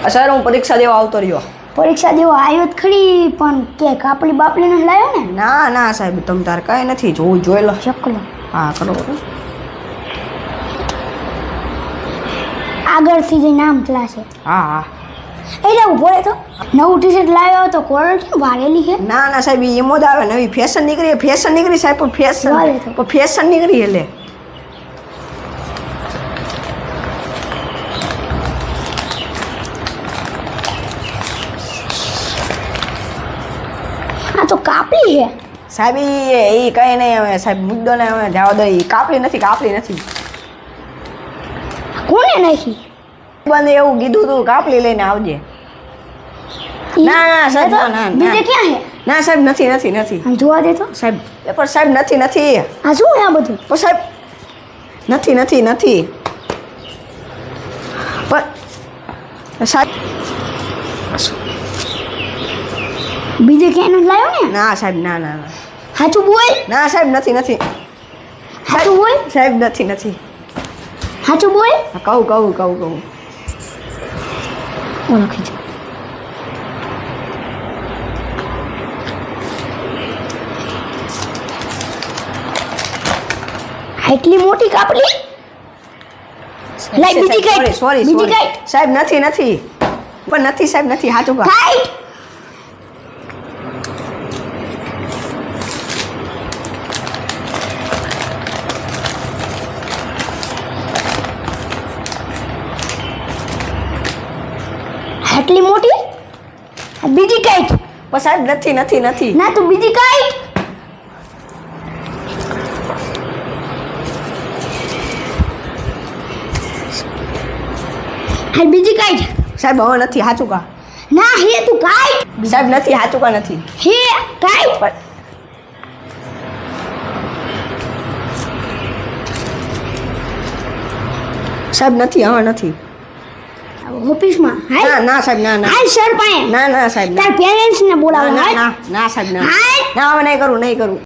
Sir હું પરીક્ષા દેવા આવતો રહ્યો. પરીક્ષા દેવા આવ્યો જ ખરી પણ કે કાપલી બાપલીને લાવ્યો ને? ના ના સાહેબ તમ તાર કાંઈ નથી જોવું જોઈ લો. ચકલો હા કરો. આગળથી જે નામ ક્લાસે. હા હા. એટલે ઊભો રહે તો નવું ટી શર્ટ લાવ્યો તો કોલર કેમ વારેલી છે? ના ના સાહેબ એમ જ આવે નવી ફેશન નીકળી સાહેબ પણ ફેશન નીકળી એટલે હા તો કાપલી છે સાહેબ એ કઈ નહીં હવે સાહેબ મુદ્દો ને હવે જવા દો. એ કાપલી નથી. કોને નાખી? બંધ એવું કીધું તું કાપલી લઈને આવજે. ના ના સાહેબ ના બીજે ક્યાં છે? ના સાહેબ નથી આમ જોવા દે તો સાહેબ પણ સાહેબ નથી આ શું છે આ બધું? પણ સાહેબ નથી પણ સાહેબ બીજે ક્યાં નથી લાવ્યો ને? ના સાહેબ ના સાચું બોલ. ના સાહેબ નથી સાચું બોલ. સાહેબ નથી સાચું બોલ. કહું ઓળખી જો. એટલી મોટી કાપલી લાઈ બીજી કઈ સોરી બીજી કઈ સાહેબ નથી પણ નથી સાહેબ નથી સાચું કહો. કઈ એટલી મોટી બીજી કઈ પણ સાહેબ નથી ના તું બીજી કઈ હા બીજી કઈ સાહેબ હવે નથી સાચું કહો. ના હે તું કઈ સાહેબ નથી સાચું કહો નથી હે કઈ સાહેબ નથી હવે નથી. ઓફિસમાં હાલ ના સાહેબ ના હાલ સર પાસે ના સાહેબ તાર પેરેન્ટ્સ ને બોલાવો હાલ ના સાહેબ હાલ ના હવે નહીં કરું